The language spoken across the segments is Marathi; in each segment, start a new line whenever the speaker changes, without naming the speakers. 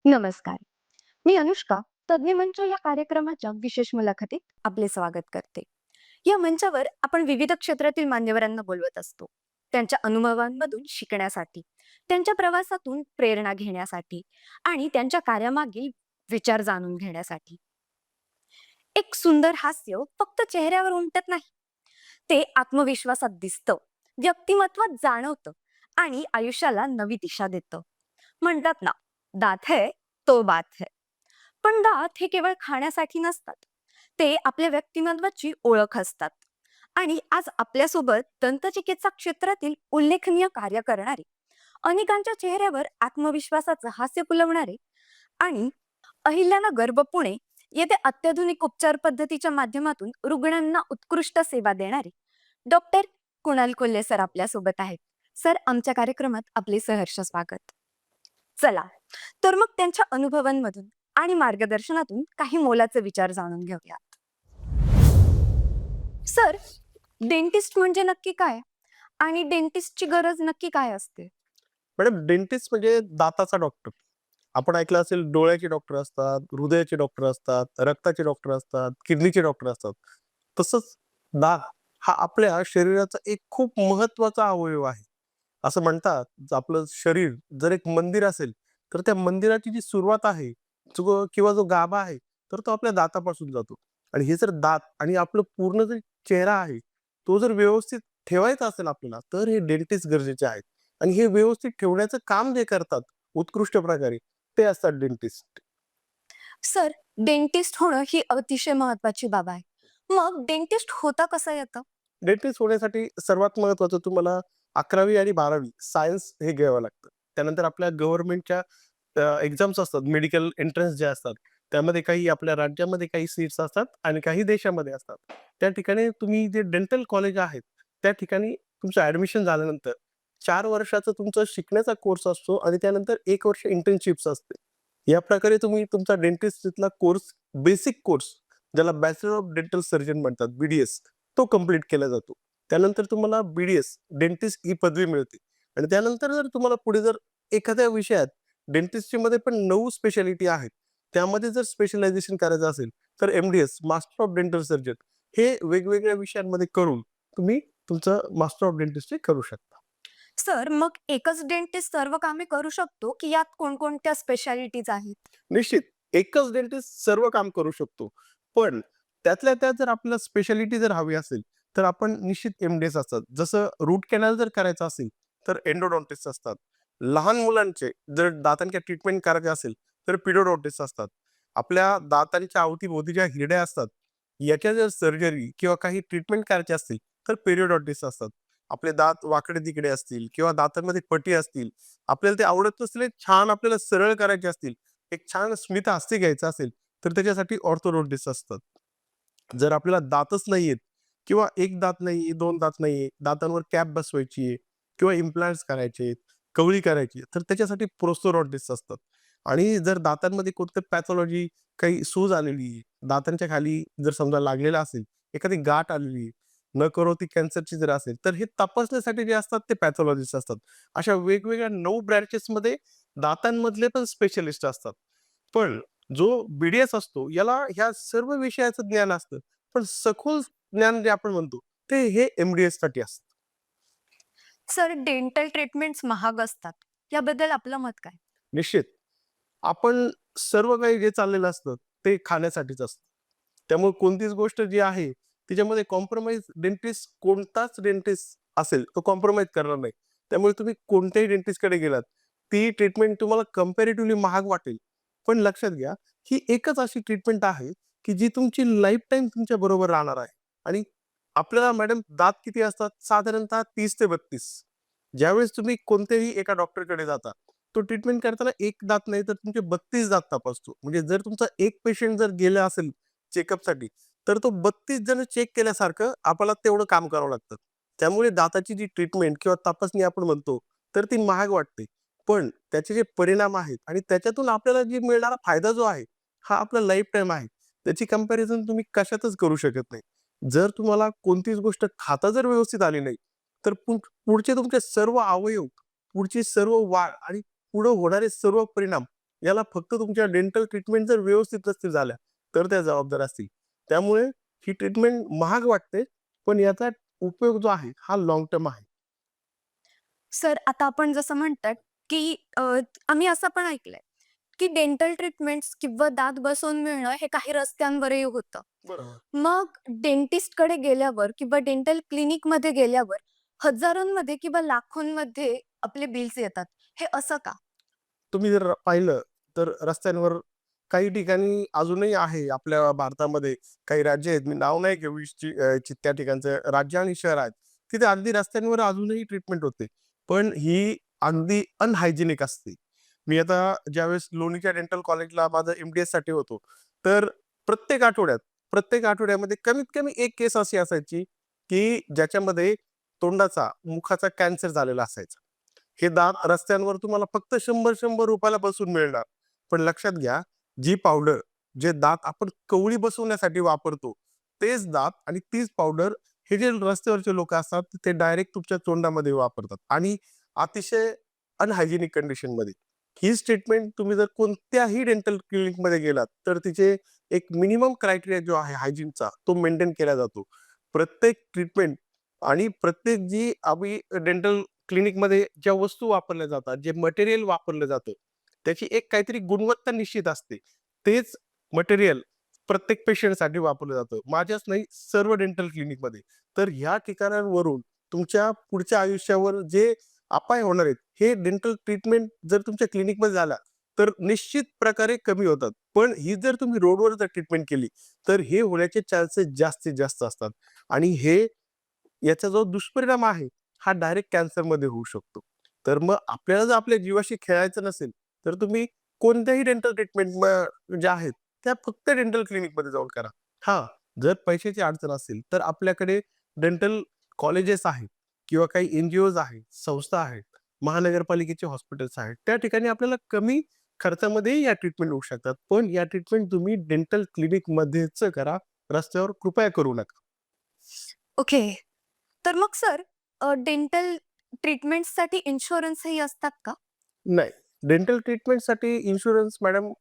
नमस्कार. मी अनुष्का, तज्ञ मंच या कार्यक्रमाच्या विशेष मुलाखतीत आपले स्वागत करते. या मंचावर आपण विविध क्षेत्रातील मान्यवरांना बोलवत असतो. त्यांच्या अनुभवांमधून शिकण्यासाठी, त्यांच्या प्रवासातून प्रेरणा घेण्यासाठी आणि त्यांच्या कार्यामागील विचार जाणून घेण्यासाठी. एक सुंदर हास्य फक्त चेहऱ्यावर उमटत नाही. ते आत्मविश्वासात दिसतं, व्यक्तिमत्वात जाणवतं आणि आयुष्याला नवी दिशा देतं. म्हणतात ना, दात है तो बात है. पण दात हे केवळ खाण्यासाठी नसतात. ते आपल्या व्यक्तिमत्वाची ओळख असतात. आणि आज आपल्यासोबत दंतचिकित्सा क्षेत्रातील उल्लेखनीय कार्य करणारे, अनेकांच्या चेहऱ्यावर आत्मविश्वासाचं हास्य फुलवणारे आणि अहिल्यानगर व पुणे येथे अत्याधुनिक उपचार पद्धतीच्या माध्यमातून रुग्णांना उत्कृष्ट सेवा देणारे डॉक्टर कुणाल कोल्हे सर आपल्यासोबत आहेत. सर, आमच्या कार्यक्रमात आपले सहर्ष स्वागत. चला, तर मग त्यांच्या अनुभवांमधून आणि मार्गदर्शनातून काही मोलाचे विचार जाणून घेऊया. सर, डेंटिस्ट म्हणजे नक्की काय? आणि डेंटिस्टची गरज नक्की काय असते?
मॅडम, डेंटिस्ट म्हणजे दाताचा डॉक्टर. आपण ऐकलं असेल, डोळ्याचे डॉक्टर असतात, हृदयाचे डॉक्टर असतात, रक्ताचे डॉक्टर असतात, किडनीचे डॉक्टर असतात. तसंच दात हा आपल्या शरीराचा एक खूप महत्वाचा अवयव आहे. असं म्हणतात, आपलं शरीर जर एक मंदिर असेल, तर त्या मंदिराची जी सुरुवात आहे, किंवा जो गाभा आहे, तर तो आपल्या दातापासून जातो. आणि हे जर दात आणि आपलं पूर्ण जो चेहरा आहे, तो जर व्यवस्थित ठेवायचा असेल आपल्याला, तर हे डेंटिस्ट गरजेचे आहेत. आणि हे व्यवस्थित ठेवण्याचं काम जे करतात उत्कृष्ट प्रकारे, ते असतात डेंटिस्ट.
सर, डेंटिस्ट होणं ही अतिशय महत्वाची बाब आहे. मग डेंटिस्ट होता कसं येतं?
डेंटिस्ट होण्यासाठी सर्वात महत्वाचं तुम्हाला 11वी आणि 12वी सायन्स हे घ्यावं लागतं. त्यानंतर आपल्या गव्हर्नमेंटच्या एक्झाम्स असतात, मेडिकल एंट्रन्स जे असतात. त्यामध्ये काही आपल्या राज्यामध्ये काही सीट्स असतात आणि काही देशामध्ये असतात. त्या ठिकाणी तुम्ही जे डेंटल कॉलेज आहेत, त्या ठिकाणी तुमचं ॲडमिशन झाल्यानंतर 4 वर्षाचा तुमचा शिकण्याचा कोर्स असतो आणि त्यानंतर 1 वर्ष इंटर्नशिप्स असते. या प्रकारे तुम्ही तुमचा डेंटिस्टचा कोर्स, बेसिक कोर्स, ज्याला बॅचलर ऑफ डेंटल सर्जन म्हणतात, BDS, तो कंप्लीट केला जातो. त्यानंतर तुम्हाला BDS डेंटिस्ट ही पदवी मिळते आणि त्यानंतर जर तुम्हाला पुढे जर एखाद्या विषयात डेंटिस्ट्री मध्ये पण 9 स्पेशालिटी आहेत, त्यामध्ये जर स्पेशलायझेशन करायचं असेल, तर MDS master of dental surgeon हे वेगवेगळ्या विषयांमध्ये करून तुम्ही तुमचं मास्टर ऑफ डेंटिस्ट्री करू शकता.
सर, मग एकच डेंटिस्ट सर्व कामे करू शकतो, की यात कोणकोणत्या स्पेशालिटीज आहेत?
निश्चित एकच डेंटिस्ट सर्व काम करू शकतो. पण त्यातल्या त्यात जर आपल्याला स्पेशालिटी जर हवी असेल, तर आपण निश्चित MDS असतात. जसं रूट कॅनल जर करायचं असेल, तर एंडोडॉन्टिस्ट असतात. लहान मुलांचे जर दातांच्या ट्रीटमेंट करायचे असेल, तर पिडोडॉन्टिस्ट असतात. आपल्या दातांच्या अवतीभोवती ज्या हिरड्या असतात, याच्या जर सर्जरी किंवा काही ट्रीटमेंट करायची असतील, तर पेरिओडॉन्टिस्ट असतात. आपले दात वाकडे-तिकडे असतील किंवा दातांमध्ये पटी असतील, आपल्याला ते आवडत नसले, छान आपल्याला सरळ करायचे असतील, एक छान स्मितहास्य घ्यायचा असेल, तर त्याच्यासाठी ऑर्थोडोंटिस्ट असतात. जर आपल्याला दातच नाहीयेत किंवा एक दात नाहीये, 2 दात नाहीये, दातांवर कॅप बसवायची आहे किंवा इम्प्लांट्स करायचे आहेत, कवळी करायची आहे, तर त्याच्यासाठी प्रोस्थोडॉन्टिस्ट असतात. आणि जर दातांमध्ये कोणतं पॅथॉलॉजी, काही सूज आलेली आहे, दातांच्या खाली जर समजा लागलेला असेल, एखादी गाठ आलेली आहे, नकरोती कॅन्सरची जर असेल, तर हे तपासण्यासाठी जे असतात ते पॅथॉलॉजिस्ट असतात. अशा वेगवेगळ्या 9 ब्रँचेसमध्ये दातांमधले पण स्पेशलिस्ट असतात. पण जो BDS असतो, याला ह्या सर्व विषयाचं ज्ञान असतं. पण सखोल ज्ञान जे आपण म्हणतो, ते हे MDS साठी असतं.
सर, डेंटल ट्रीटमेंट्स महाग असतात. याबद्दल आपलं मत काय?
निश्चित. आपण सर्व काही जे चाललेलं असतं, ते खाण्यासाठीच असतं. त्यामुळे कोणतीच गोष्ट जी आहे, तिच्यामध्ये कॉम्प्रोमाईज डेंटिस्ट, कोणताच डेंटिस्ट असेल, तो कॉम्प्रोमाईज करणार नाही. त्यामुळे तुम्ही कोणत्याही डेंटिस्टकडे गेलात, ती ट्रीटमेंट तुम्हाला कंपॅरेटिव्हली महाग वाटेल. पण लक्षात घ्या, ही एकच अशी ट्रीटमेंट आहे, की जी तुमची लाईफटाईम तुमच्या बरोबर राहणार आहे. आणि आपल्याला मॅडम दात किती असतात? साधारणतः 30 ते 32. ज्यावेळेस तुम्ही कोणत्याही एका डॉक्टरकडे जाता, तो ट्रीटमेंट करताना एक दात नाही तर तुमचे 32 दात तपासतो. म्हणजे जर तुमचा एक पेशंट जर गेला असेल चेकअपसाठी, तर तो 32 जण चेक केल्यासारखं आपल्याला तेवढं काम करावं लागतं. त्यामुळे दाताची जी ट्रीटमेंट किंवा तपासणी आपण म्हणतो, तर ती महाग वाटते. पण त्याचे जे परिणाम आहेत आणि त्याच्यातून आपल्याला जी मिळणारा फायदा जो आहे, हा आपला लाईफटाईम आहे. त्याची कंपॅरिझन तुम्ही कशातच करू शकत नाही. जर तुम्हाला कोणतीच गोष्ट खाता जर व्यवस्थित आली नाही, तर पुढचे तुमचे सर्व अवयव, पुढची सर्व वाढ आणि पुढे होणारे सर्व परिणाम याला फक्त तुमच्या डेंटल ट्रीटमेंट जर व्यवस्थित नसतील झाल्या, तर त्या जबाबदार असतील. त्यामुळे ही ट्रीटमेंट महाग वाटते, पण याचा उपयोग जो आहे, हा लाँग टर्म आहे.
सर, आता आपण जसं म्हणतात, की आम्ही असं पण ऐकलंय, की डेंटल ट्रीटमेंट्स किंवा दात बसवून मिळणं हे काही रस्त्यांवरही होतं.
बरोबर.
मग डेंटिस्टकडे गेल्यावर किंवा डेंटल क्लिनिकमध्ये गेल्यावर हजारोंमध्ये किंवा लाखोंमध्ये आपले बिल्स येतात. हे असं का?
तुम्ही जर पाहिलं तर रस्त्यांवर काही ठिकाणी अजूनही आहे आपल्या भारतामध्ये काही राज्य आहेत, मी नाव नाही घेऊ इच्छित त्या ठिकाणचं राज्य आणि शहर आहेत. तिथे अगदी रस्त्यांवर अजूनही ट्रीटमेंट होते. पण ही अगदी अनहायजिनिक असते. मी आता ज्यावेळेस लोणीच्या डेंटल कॉलेजला माझं साठी होतो, तर प्रत्येक आठवड्यात, प्रत्येक आठवड्यामध्ये कमीत कमी एक केस अशी असायची, की ज्याच्यामध्ये तोंडाचा, मुखाचा कॅन्सर झालेला असायचा. हे दात रस्त्यांवर तुम्हाला फक्त ₹100-100 ला बसून मिळणार. पण लक्षात घ्या, जी पावडर, जे दात आपण कवळी बसवण्यासाठी वापरतो, तेच दात आणि तीच पावडर हे जे रस्त्यावरचे लोकं असतात, ते डायरेक्ट तुमच्या तोंडामध्ये वापरतात आणि अतिशय अनहायजिनिक कंडिशनमध्ये. हीच ट्रीटमेंट तुम्ही जर कोणत्याही डेंटल क्लिनिकमध्ये गेलात, तर तिचे एक मिनिमम क्रायटेरिया जो आहे हायजीनचा, तो मेंटेन केला जातो. प्रत्येक ट्रीटमेंट आणि प्रत्येक जी आम्ही डेंटल क्लिनिकमध्ये ज्या वस्तू वापरल्या जातात, जे मटेरियल वापरलं जातं, त्याची एक काहीतरी गुणवत्ता निश्चित असते. तेच मटेरियल प्रत्येक पेशंटसाठी वापरलं जातं. माझ्याच नाही, सर्व डेंटल क्लिनिकमध्ये. तर ह्या ठिकाणांवरून तुमच्या पुढच्या आयुष्यावर जे अपाय होणार आहेत, हे डेंटल ट्रीटमेंट जर तुमच्या क्लिनिकमध्ये झाला, तर निश्चित प्रकारे कमी होतात. पण ही जर तुम्ही रोडवर जर ट्रीटमेंट केली, तर हे होण्याचे चान्सेस जास्तीत जास्त असतात आणि हे याचा जो दुष्परिणाम आहे, हा डायरेक्ट कॅन्सरमध्ये होऊ शकतो. तर मग आपल्याला जर आपल्या जीवाशी खेळायचं नसेल, तर तुम्ही कोणत्याही डेंटल ट्रीटमेंट ज्या आहेत, त्या फक्त डेंटल क्लिनिकमध्ये जाऊन करा. हां, जर पैशाची अडचण असेल, तर आपल्याकडे डेंटल कॉलेजेस आहेत किंवा काही एन-जी-ओज आहेत, संस्था आहेत, महानगरपालिकेचे हॉस्पिटल्स आहेत. त्या ठिकाणी आपल्याला कमी खर्चामध्येही या ट्रीटमेंट होऊ शकतात. पण या ट्रीटमेंट तुम्ही डेंटल क्लिनिकमध्येच करा. रस्त्यावर कृपया करू नका.
ओके. तर मग सर, डेंटल ट्रीटमेंट्ससाठी इन्शुरन्सही असतात का?
नाही. डेंटल ट्रीटमेंटसाठी इन्शुरन्स मॅडम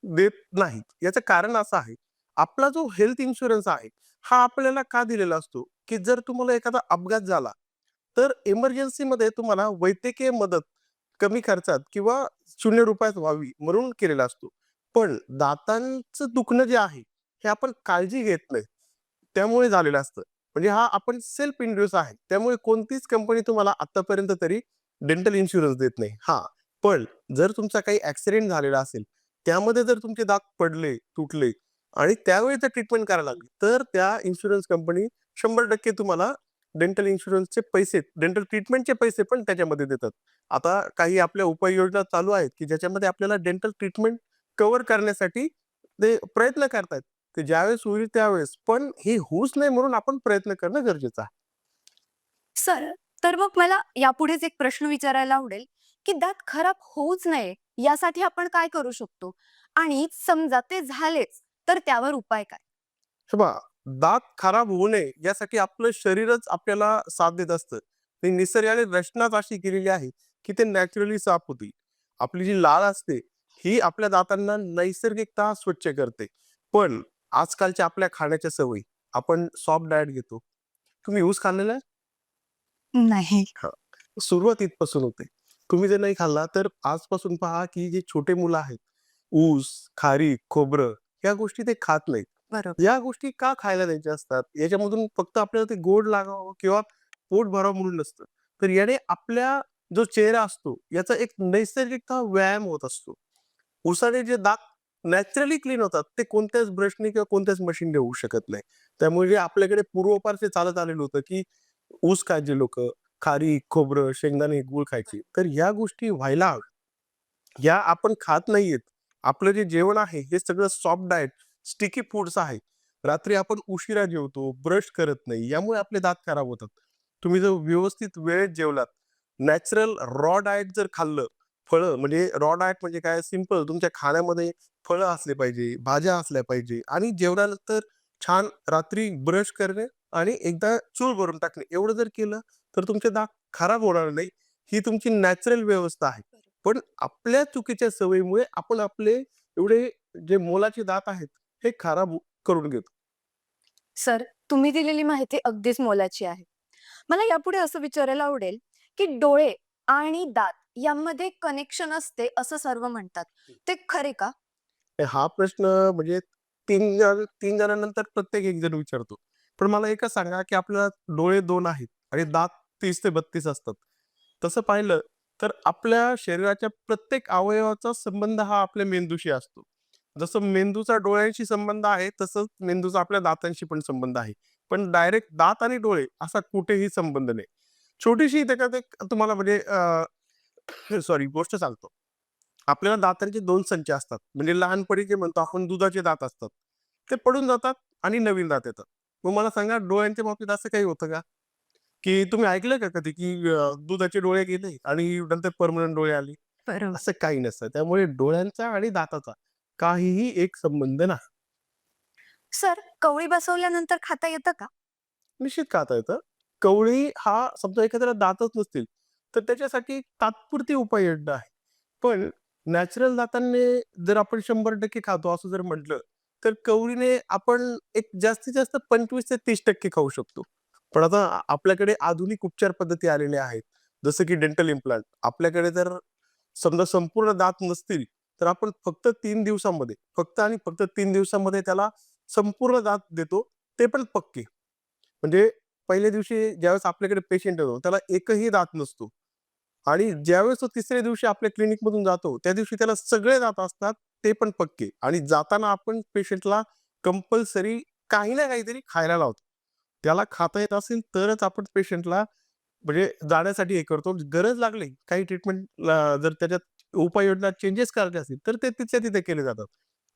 देत नाहीत. याचं कारण असं आहे, आपला जो हेल्थ इन्शुरन्स आहे, हा आपल्याला का दिलेला असतो, की जर तुम्हाला एखादा अपघात झाला, तर इमर्जन्सीमध्ये तुम्हाला वैद्यकीय मदत कमी खर्चात किंवा ₹0 व्हावी म्हणून केलेला असतो. पण दातांचं दुखणं जे आहे, हे आपण काळजी घेत नाही. त्यामुळे झालेलं असतं. म्हणजे हा आपण सेल्फ इंड्यूस आहे. त्यामुळे कोणतीच कंपनी तुम्हाला आत्तापर्यंत तरी डेंटल इन्शुरन्स देत नाही. हां, पण जर तुमचा काही ॲक्सिडेंट झालेला असेल, त्यामध्ये जर तुमचे दात पडले, तुटले आणि त्यावेळी जर ट्रीटमेंट करायला लागली, तर त्या इन्शुरन्स कंपनी 100% तुम्हाला डेंटल इन्शुरन्सचे पैसे, डेंटल ट्रीटमेंटचे पैसे पण त्याच्यामध्ये देतात. आता काही आपल्या उपाययोजना चालू आहेत, की ज्याच्यामध्ये आपल्याला डेंटल ट्रीटमेंट कव्हर करण्यासाठी ते प्रयत्न करतायत. ते ज्यावेळेस होईल त्यावेळेस. पण हे होऊच नये म्हणून आपण प्रयत्न करणं गरजेचं आहे.
सर, तर मग मला यापुढेच एक प्रश्न विचारायला आवडेल, की दात खराब होऊच नये यासाठी आपण काय करू शकतो? आणि समजा ते झालेच, तर त्यावर उपाय काय?
हे पहा, दात खराब होऊ नये यासाठी आपलं शरीरच आपल्याला साथ देत असतं. ती निसर्गाने रचनाच अशी केलेली आहे, की ते नॅचरली साफ होतील. आपली जी लाळ असते, ही आपल्या दातांना नैसर्गिकतः स्वच्छ करते. पण आजकालच्या आपल्या खाण्याच्या सवयी, आपण सॉफ्ट डाएट घेतो. तुम्ही ऊस खाल्लेला आहे?
नाही.
हां. सुरुवात इथपासून होते. तुम्ही जर नाही खाल्ला, तर आजपासून पहा, की जे छोटे मुलं आहेत, ऊस, खारीक, खोबरं या गोष्टी ते खात नाहीत.
बरोबर.
या गोष्टी का खायला द्यायच्या असतात? याच्यामधून फक्त आपल्याला ते गोड लागावं किंवा पोट भरावं म्हणून नसतं. तर याने आपल्या जो चेहरा असतो, याचा एक नैसर्गिकतः व्यायाम होत असतो. उसाचे जे दात नॅचरली क्लीन होतात, ते कोणत्याच ब्रशनी किंवा कोणत्याच मशीनने होऊ शकत नाही. त्यामुळे जे आपल्याकडे पूर्वापार जे चालत आलेलं होतं, की ऊस खायचे लोकं, खारीक, खोबरं, शेंगदाणे, गूळ खायचे. तर ह्या गोष्टी व्हायला हव्या. ह्या आपण खात नाहीयेत. आपलं जे जेवण आहे हे सगळं सॉफ्ट डाएट, स्टिकी फूड्स आहे. रात्री आपण उशिरा जेवतो, ब्रश करत नाही. यामुळे आपले दात खराब होतात. तुम्ही जर व्यवस्थित वेळेत जेवलात, नॅचरल रॉ डाएट जर खाल्लं, फळं म्हणजे रॉ डाएट म्हणजे काय सिंपल तुमच्या खाण्यामध्ये फळं असले पाहिजे, भाज्या असल्या पाहिजे आणि जेवणानंतर छान रात्री ब्रश करणे आणि एकदा चूळ भरून टाकणे. एवढं जर केलं, तर तुमचे दात खराब होणार नाही. ही तुमची नॅचरल व्यवस्था आहे. पण आपल्या चुकीच्या सवयीमुळे आपण आपले एवढे जे मोलाचे दात आहेत, हे खराब करून घेतो.
सर, तुम्ही दिलेली माहिती अगदीच मोलाची आहे. मला यापुढे असं विचारायला आवडेल, की डोळे आणि दात यामध्ये कनेक्शन असते असं सर्व म्हणतात. ते खरे का?
हा प्रश्न म्हणजे 3 जणांनंतर प्रत्येक एक जण विचारतो. पण मला एकच सांगा, की आपल्याला डोळे 2 आहेत आणि दात 30 ते 32 असतात. तसं पाहिलं तर आपल्या शरीराच्या प्रत्येक अवयवाचा संबंध हा आपल्या मेंदूशी असतो. जसं मेंदूचा डोळ्यांशी संबंध आहे, तसंच मेंदूचा आपल्या दातांशी पण संबंध आहे. पण डायरेक्ट दात आणि डोळे असा कुठेही संबंध नाही. छोटीशी त्याच्यात एक तुम्हाला म्हणजे सॉरी गोष्ट सांगतो. आपल्याला दातांचे 2 संच असतात. म्हणजे लहानपणी जे म्हणतो आपण दुधाचे दात असतात. ते पडून जातात आणि नवीन दात येतात. मग मला सांगा डोळ्यांच्या बाबतीत असं काही होतं का? की तुम्ही ऐकलं का कधी की दुधाचे डोळे गेले आणि नंतर पर्मनंट डोळे आले?
बरोबर.
असं काही नसतं. त्यामुळे डोळ्यांचा आणि दाताचा काहीही एक संबंध नाही.
सर, कवळी बसवल्यानंतर खाता येतं का?
निश्चित खाता येतं. कवळी हा समजा एखाद्याला दातच नसतील, तर त्याच्यासाठी तात्पुरती उपाययोजना आहे. पण नॅचरल दातांनी जर आपण 100% खातो असं जर म्हटलं, तर कवळीने आपण एक जास्तीत जास्त 25% ते 30% खाऊ शकतो. पण आता आपल्याकडे आधुनिक उपचार पद्धती आलेल्या आहेत. जसं की डेंटल इम्प्लांट. आपल्याकडे जर समजा संपूर्ण दात नसतील, तर आपण फक्त 3 दिवसामध्ये, फक्त आणि फक्त 3 दिवसामध्ये त्याला संपूर्ण दात देतो, ते पण पक्के. म्हणजे पहिल्या दिवशी ज्यावेळेस आपल्याकडे पेशंट येतो, त्याला एकही दात नसतो आणि ज्यावेळेस तो तिसऱ्या दिवशी आपल्या क्लिनिकमधून जातो, त्या दिवशी त्याला सगळे दात असतात, ते पण पक्के आणि जाताना आपण पेशंटला कंपल्सरी काही ना काहीतरी खायला लावतो. त्याला खाता येत असेल तरच आपण पेशंटला म्हणजे जाण्यासाठी हे करतो. गरज लागली काही ट्रीटमेंटला जर त्याच्यात उपाययोजना चेंजेस करायचे असतील, तर ते तिथल्या तिथे केले जातात.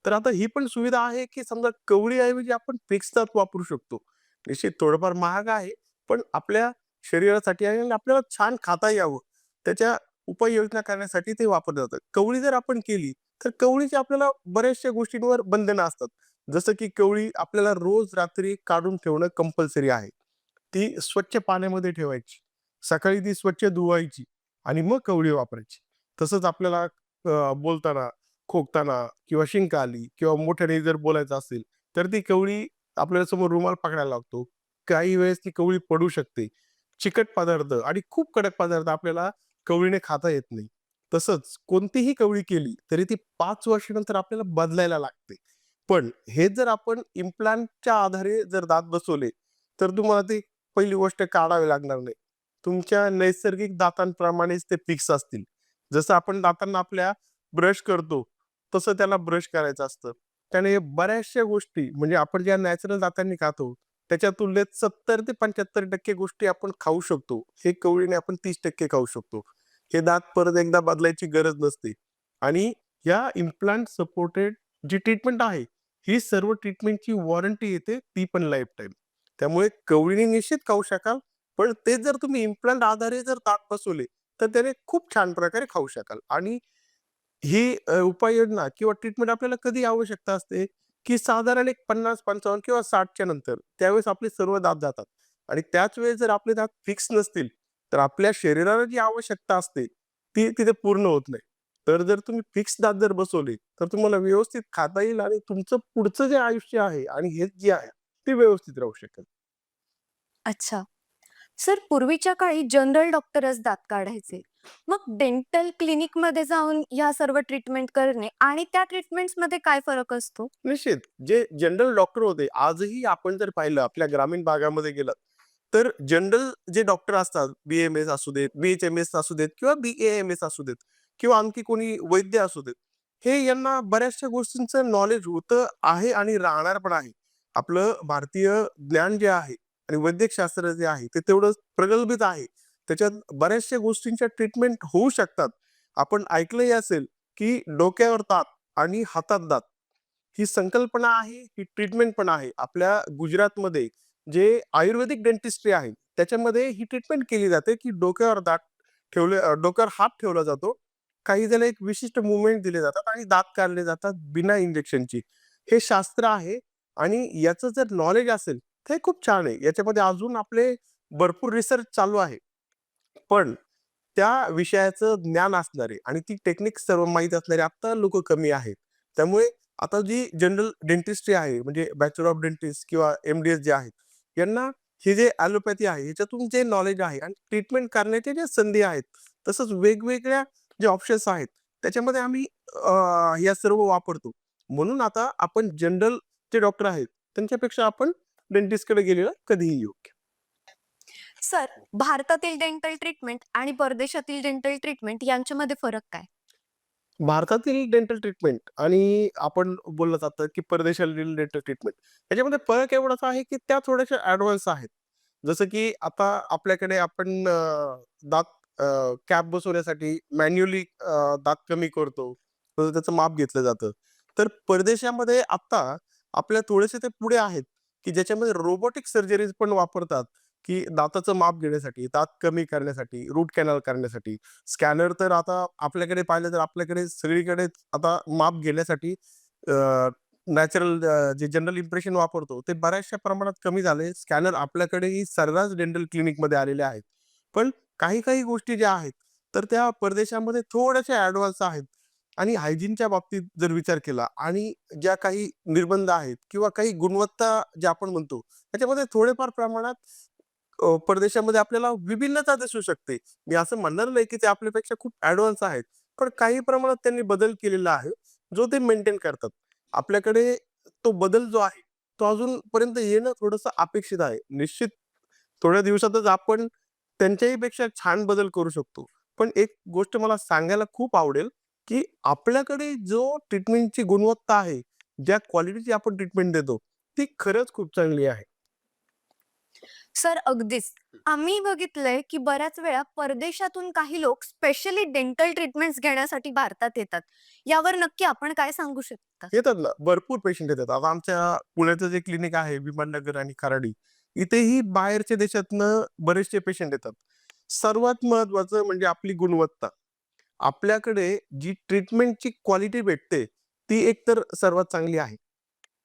तर आता ही पण सुविधा आहे, की समजा कवळीऐवजी आपण फिक्स दात वापरू शकतो. निश्चित थोडंफार महाग आहे, पण आपल्या शरीरासाठी आहे आणि आपल्याला छान खाता यावं, त्याच्या उपाययोजना करण्यासाठी ते वापरलं जातं. कवळी जर आपण केली, तर कवळीच्या आपल्याला बऱ्याचशा गोष्टींवर बंधनं असतात. जसं की कवळी आपल्याला रोज रात्री काढून ठेवणं कंपल्सरी आहे. ती स्वच्छ पाण्यामध्ये ठेवायची. सकाळी ती स्वच्छ धुवायची आणि मग कवळी वापरायची. तसंच आपल्याला बोलताना, खोकताना किंवा शिंक आली किंवा मोठ्याने जर बोलायचं असेल, तर ती कवळी आपल्याला समोर रुमाल पकडायला लागतो. काही वेळेस ती कवळी पडू शकते. चिकट पदार्थ आणि खूप कडक पदार्थ आपल्याला कवळीने खाता येत नाही. तसंच कोणतीही कवळी केली, तरी ती 5 वर्षानंतर आपल्याला बदलायला लागते. पण हे जर आपण इम्प्लांटच्या आधारे जर दात बसवले, तर तुम्हाला ते पहिली गोष्ट काढावी लागणार नाही. तुमच्या नैसर्गिक दातांप्रमाणेच ते फिक्स असतील. जसं आपण दातांना आपल्या ब्रश करतो, तसं त्याला ब्रश करायचं असतं. त्याने बऱ्याचशा गोष्टी म्हणजे आपण ज्या नॅचरल दातांनी खातो, त्याच्या तुलनेत 70% ते 75% गोष्टी आपण खाऊ शकतो. हे कवळीने आपण 30% खाऊ शकतो. हे दात परत एकदा बदलायची गरज नसते आणि या इम्प्लांट सपोर्टेड जी ट्रीटमेंट आहे, ही सर्व ट्रीटमेंटची वॉरंटी येते, ती पण लाईफटाईम. त्यामुळे कवळीने निश्चित खाऊ शकाल, पण तेच जर तुम्ही इम्प्लांट आधारे जर दात बसवले, तर त्याने खूप छान प्रकारे खाऊ शकाल आणि ही उपाययोजना किंवा ट्रीटमेंट आपल्याला कधी आवश्यकता असते, की साधारण एक 50-55 किंवा 60च्या नंतर. त्यावेळेस आपले सर्व दात जातात आणि त्याच वेळेस जर आपले दात फिक्स नसतील, तर आपल्या शरीराला जी आवश्यकता असते, ती तिथे पूर्ण होत नाही. तर जर तुम्ही फिक्स दात जर बसवले, तर तुम्हाला व्यवस्थित खाता येईल आणि तुमचं पुढचं जे आयुष्य आहे आणि हेच जे आहे, ते व्यवस्थित राहू शकेल.
अच्छा. सर, पूर्वीच्या काळी जनरल डॉक्टरच दात काढायचे. मग डेंटल क्लिनिकमध्ये जाऊन या सर्व ट्रीटमेंट करणे आणि त्या ट्रीटमेंट्समध्ये काय फरक असतो?
निश्चित. जे जनरल डॉक्टर होते, आजही आपण जर पाहिलं आपल्या ग्रामीण भागामध्ये गेलात, तर जनरल जे डॉक्टर असतात, बी-एम-एस असू देत, बी-एच-एम-एस असू देत किंवा बी-ए-एम-एस असू देत किंवा आणखी कोणी वैद्य असू देत. हे यांना बऱ्याचशा गोष्टींचं नॉलेज होतं आहे आणि राहणार पण आहे. आपलं भारतीय ज्ञान जे आहे आणि वैद्यकशास्त्र जे आहे, ते तेवढं प्रगल्भित आहे. त्याच्यात बऱ्याचशा गोष्टींच्या ट्रीटमेंट होऊ शकतात. आपण ऐकलंही असेल, की डोक्यावर दात आणि हातात दात ही संकल्पना आहे, ही ट्रीटमेंट पण आहे. आपल्या गुजरातमध्ये जे आयुर्वेदिक डेंटिस्ट्री आहे, त्याच्यामध्ये ही ट्रीटमेंट केली जाते, की डोक्यावर हात ठेवला जातो. काही जण एक विशिष्ट मूव्हमेंट दिले जातात आणि दात काढले जातात बिना इंजेक्शनची. हे शास्त्र आहे आणि याचं जर नॉलेज असेल, तर हे खूप छान आहे. याच्यामध्ये अजून आपले भरपूर रिसर्च चालू आहे. पण त्या विषयाचं ज्ञान असणारे आणि ती टेक्निक सर्व माहीत असणारे आता लोकं कमी आहेत. त्यामुळे आता जी जनरल डेंटिस्ट्री आहे, म्हणजे बॅचलर ऑफ डेंटिस्ट किंवा एम-डी-एस जे आहेत, यांना हे जे ॲलोपॅथी आहे, ह्याच्यातून जे नॉलेज आहे आणि ट्रीटमेंट करण्याच्या ज्या संधी आहेत, तसंच वेगवेगळ्या जे ऑप्शन्स आहेत, त्याच्यामध्ये आम्ही या सर्व वापरतो. म्हणून आता आपण जनरल जे डॉक्टर आहेत, त्यांच्यापेक्षा आपण डेंटिस्टकडे गेलेलं कधीही योग्य.
सर, भारतातील डेंटल ट्रीटमेंट आणि परदेशातील डेंटल ट्रीटमेंट यांच्यामध्ये फरक काय?
भारतातील डेंटल ट्रीटमेंट आणि आपण बोललं जातं, की परदेशातील डेंटल ट्रीटमेंट याच्यामध्ये फरक एवढाच आहे, की त्या थोड्याशा ॲडव्हान्स आहेत. जसं की आता आपल्याकडे आपण दात कॅप बसवण्यासाठी मॅन्युअली दात कमी करतो. तसं त्याचं माप घेतलं जातं. तर परदेशामध्ये आत्ता आपल्या थोडेसे ते पुढे आहेत, की ज्याच्यामध्ये रोबोटिक सर्जरीज पण वापरतात, की दाताचं माप घेण्यासाठी, दात कमी करण्यासाठी, रूट कॅनल करण्यासाठी. स्कॅनर तर आता आपल्याकडे पाहिलं तर आपल्याकडे सगळीकडेच आता माप घेण्यासाठी नॅचरल जे जनरल इम्प्रेशन वापरतो ते बऱ्याचशा प्रमाणात कमी झाले. स्कॅनर आपल्याकडेही सर्रास डेंटल क्लिनिकमध्ये आलेले आहेत. पण काही गोष्टी ज्या आहेत, तर त्या परदेशामध्ये थोड्याशा ॲडव्हान्स आहेत आणि हायजीनच्या बाबतीत जर विचार केला आणि ज्या काही निर्बंध आहेत किंवा काही गुणवत्ता जे आपण म्हणतो, त्याच्यामध्ये थोडेफार प्रमाणात परदेशामध्ये आपल्याला विभिन्नता दिसू शकते. मी असं म्हणणार नाही, की ते आपल्यापेक्षा खूप ॲडव्हान्स आहेत. पण काही प्रमाणात त्यांनी बदल केलेला आहे, जो ते मेंटेन करतात. आपल्याकडे तो बदल जो आहे, तो अजूनपर्यंत येणं थोडंसं अपेक्षित आहे. निश्चित थोड्या दिवसातच आपण त्यांच्याही पेक्षा छान बदल करू शकतो. पण एक गोष्ट मला सांगायला खूप आवडेल, की आपल्याकडे जो ट्रीटमेंटची गुणवत्ता आहे, ज्या क्वालिटीची आपण ट्रीटमेंट देतो, ती खरंच खूप चांगली आहे.
सर, अगदीच. आम्ही बघितलंय, की बऱ्याच वेळा परदेशातून काही लोक स्पेशली डेंटल ट्रीटमेंट्स घेण्यासाठी भारतात येतात. यावर नक्की आपण काय सांगू शकता?
येतात ना, भरपूर पेशंट येतात. आता आमच्या पुण्याचं जे क्लिनिक आहे विमाननगर आणि खराडी, इथेही बाहेरच्या देशातनं बरेचसे पेशंट येतात. सर्वात महत्त्वाचं म्हणजे आपली गुणवत्ता. आपल्याकडे जी ट्रीटमेंटची क्वालिटी भेटते, ती एकतर सर्वात चांगली आहे.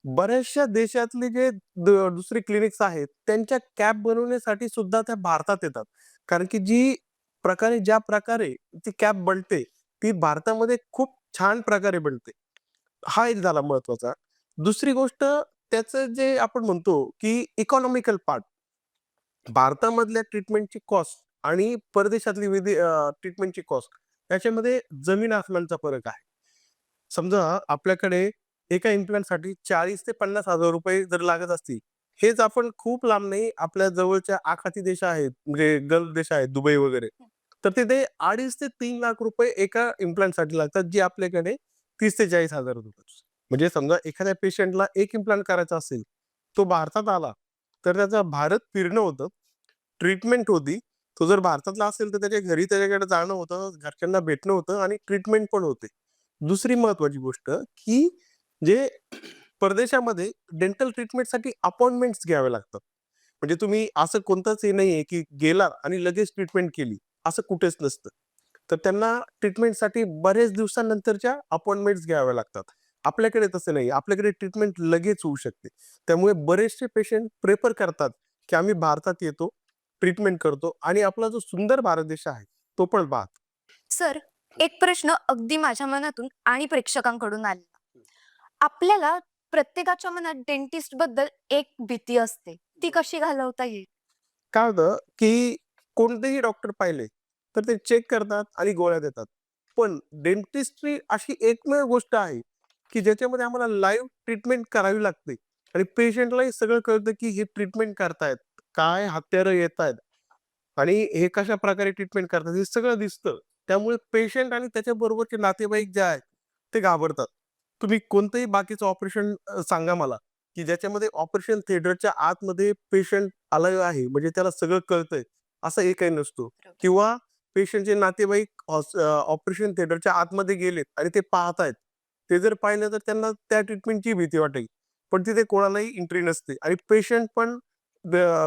बऱ्याचशा देशातले जे दुसरे क्लिनिक्स आहेत, त्यांच्या कॅप बनवण्यासाठी सुद्धा त्या भारतात येतात. कारण की ज्या प्रकारे ती कॅप बनते, ती भारतामध्ये खूप छान प्रकारे बनते. हा एक झाला महत्त्वाचा. दुसरी गोष्ट त्याचं जे आपण म्हणतो, की इकॉनॉमिकल पार्ट. भारतामधल्या ट्रीटमेंटची कॉस्ट आणि परदेशातली ट्रीटमेंटची कॉस्ट याच्यामध्ये जमीन आसमानचा फरक आहे. समजा आपल्याकडे एका इम्प्लांटसाठी 40,000 ते 50,000 रुपये जर लागत असतील, हेच आपण खूप लांब नाही, आपल्या जवळच्या आखाती देश आहेत, म्हणजे गल्फ देश आहेत, दुबई वगैरे. तर तिथे 2.5 ते 3 लाख रुपये एका इम्प्लांटसाठी लागतात, जे आपल्याकडे 30,000 ते 40,000 होतात. म्हणजे समजा एखाद्या पेशंटला एक इम्प्लांट करायचा असेल, तो भारतात आला, तर त्याचं भारत फिरणं होतं, ट्रीटमेंट होती. तो जर भारतातला असेल, तर त्याच्या घरी त्याच्याकडे जाणं होतं, घरच्यांना भेटणं होतं आणि ट्रीटमेंट पण होते. दुसरी महत्त्वाची गोष्ट, की जे परदेशामध्ये डेंटल ट्रीटमेंटसाठी अपॉइंटमेंट्स घ्यावे लागतात. म्हणजे तुम्ही असं कोणतंच हे नाहीये, की गेला आणि लगेच ट्रीटमेंट केली, असं कुठेच नसतं. तर त्यांना ट्रीटमेंटसाठी बरेच दिवसानंतरच्या अपॉइंटमेंट्स घ्याव्या लागतात. आपल्याकडे तसं नाही. आपल्याकडे ट्रीटमेंट लगेच होऊ शकते. त्यामुळे बरेचसे पेशंट प्रिफर करतात, की आम्ही भारतात येतो, ट्रीटमेंट करतो आणि आपला जो सुंदर भारत देश आहे, तो पण पाहतो.
सर, एक प्रश्न अगदी माझ्या मनातून आणि प्रेक्षकांकडून आलेला. आपल्याला प्रत्येकाच्या मनात डेंटिस्टबद्दल एक भीती असते. ती कशी घालवता येईल?
काय होतं, की कोणतेही डॉक्टर पाहिले, तर ते चेक करतात आणि गोळ्या देतात. पण डेंटिस्ट्री अशी एकमेव गोष्ट आहे, की ज्याच्यामध्ये आम्हाला लाईव्ह ट्रीटमेंट करावी लागते आणि पेशंटलाही सगळं कळतं, की हे ट्रीटमेंट करतायत, काय हत्यारं येतायत आणि हे कशाप्रकारे ट्रीटमेंट करतात, हे सगळं दिसतं. त्यामुळे पेशंट आणि त्याच्याबरोबरचे नातेवाईक जे आहेत, ते घाबरतात. तुम्ही कोणतंही बाकीचं ऑपरेशन सांगा मला, की ज्याच्यामध्ये ऑपरेशन थिएटरच्या आतमध्ये पेशंट अलाईव्ह आहे, म्हणजे त्याला सगळं कळतंय, असं एकही नसतो.
बरोबर.
किंवा पेशंटचे नातेवाईक ऑपरेशन थिएटरच्या आतमध्ये गेलेत आणि ते पाहतायत. ते जर पाहिलं तर त्यांना त्या ट्रीटमेंटची भीती वाटेल. पण तिथे कोणालाही एंट्री नसते आणि पेशंट पण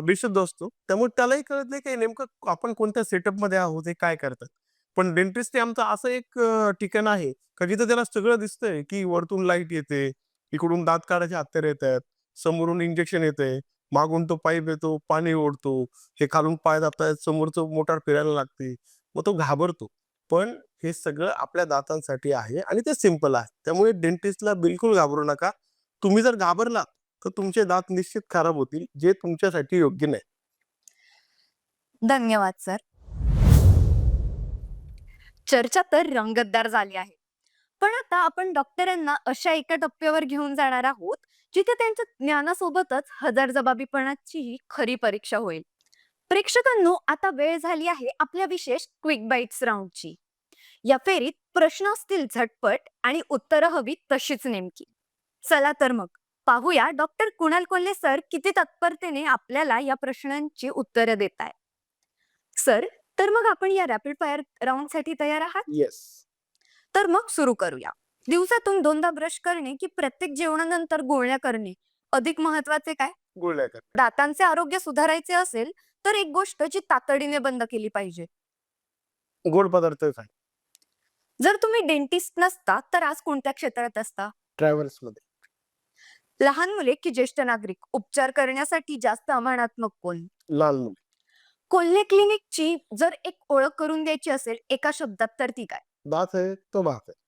बेशुद्ध असतो. त्यामुळे त्यालाही कळत नाही, की नेमकं आपण कोणत्या सेटअपमध्ये आहोत, हे काय करतात. पण डेंटिस्ट हे आमचं असं एक ठिकाण आहे, का जिथं त्याला सगळं दिसतंय, की वरतून लाईट येते, इकडून दात काढायचे हत्यारं येतायत, समोरून इंजेक्शन येतंय, मागून तो पाईप येतो, पाणी ओढतो, हे खालून पाय दाबतायत, समोरचं मोटार फिरायला लागते. मग तो घाबरतो. पण हे सगळं आपल्या दातांसाठी आहे आणि ते सिंपल आहे. त्यामुळे डेंटिस्टला बिलकुल घाबरू नका. तुम्ही जर घाबरलात, तर तुमचे दात निश्चित खराब होतील, जे तुमच्यासाठी योग्य नाही.
धन्यवाद सर. चर्चा तर रंगतदार झाली आहे. पण आता आपण डॉक्टरांना अशा एका टप्प्यावर घेऊन जाणार आहोत, जिथे त्यांच्या ज्ञानासोबतच हजरजबाबीपणाचीही खरी परीक्षा होईल. प्रेक्षकांनो, आता वेळ झाली आहे आपल्या विशेष क्विक बाईट्स राऊंडची. या फेरीत प्रश्न असतील झटपट आणि उत्तरं हवी तशीच नेमकी. चला तर मग पाहूया डॉक्टर कुणाल कोल्हे सर किती तत्परतेने आपल्याला या प्रश्नांची उत्तरं देत आहे. सर, तर मग आपण या रॅपिड फायर राऊंडसाठी तयार आहात?
येस.
तर मग सुरू करूया. दिवसातून 2दा ब्रश करणे की प्रत्येक जेवणानंतर गुळण्या करणे अधिक महत्वाचे काय?
गुळण्या कर.
दातांचे आरोग्य सुधारायचे असेल तर एक गोष्ट जी तातडीने बंद केली पाहिजे.
गोड पदार्थ खा.
जर तुम्ही डेंटिस्ट नसता तर आज कोणत्या क्षेत्रात असता?
ट्रॅव्हल्समध्ये.
लहान मुले की ज्येष्ठ नागरिक उपचार करण्यासाठी जास्त आव्हानात्मक कोण?
लाल मुली.
कोल्हे क्लिनिकची जर एक ओळख करून द्यायची असेल एका शब्दात तर ती काय?
दात आहे तो भात आहे.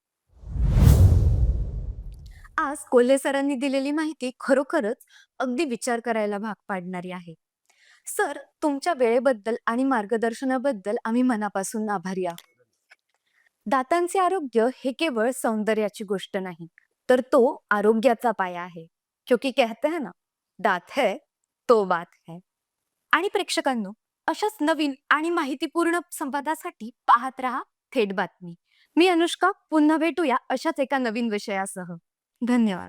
आज कोल्हे सरांनी दिलेली माहिती खरोखरच अगदी विचार करायला भाग पाडणारी आहे. सर, तुमच्या वेळेबद्दल आणि मार्गदर्शनाबद्दल आम्ही मनापासून आभारी आहोत. दातांचे आरोग्य हे केवळ सौंदर्याची गोष्ट नाही, तर तो आरोग्याचा पाया आहे. क्योंकि कहते हैं ना, दात है तो बात है. आणि प्रेक्षकांनो, अशाच नवीन आणि माहितीपूर्ण संवादासाठी पाहत रहा थेट बातमी. मी अनुष्का, पुन्हा भेटूया अशाच एका नवीन विषयासह. धन्यवाद.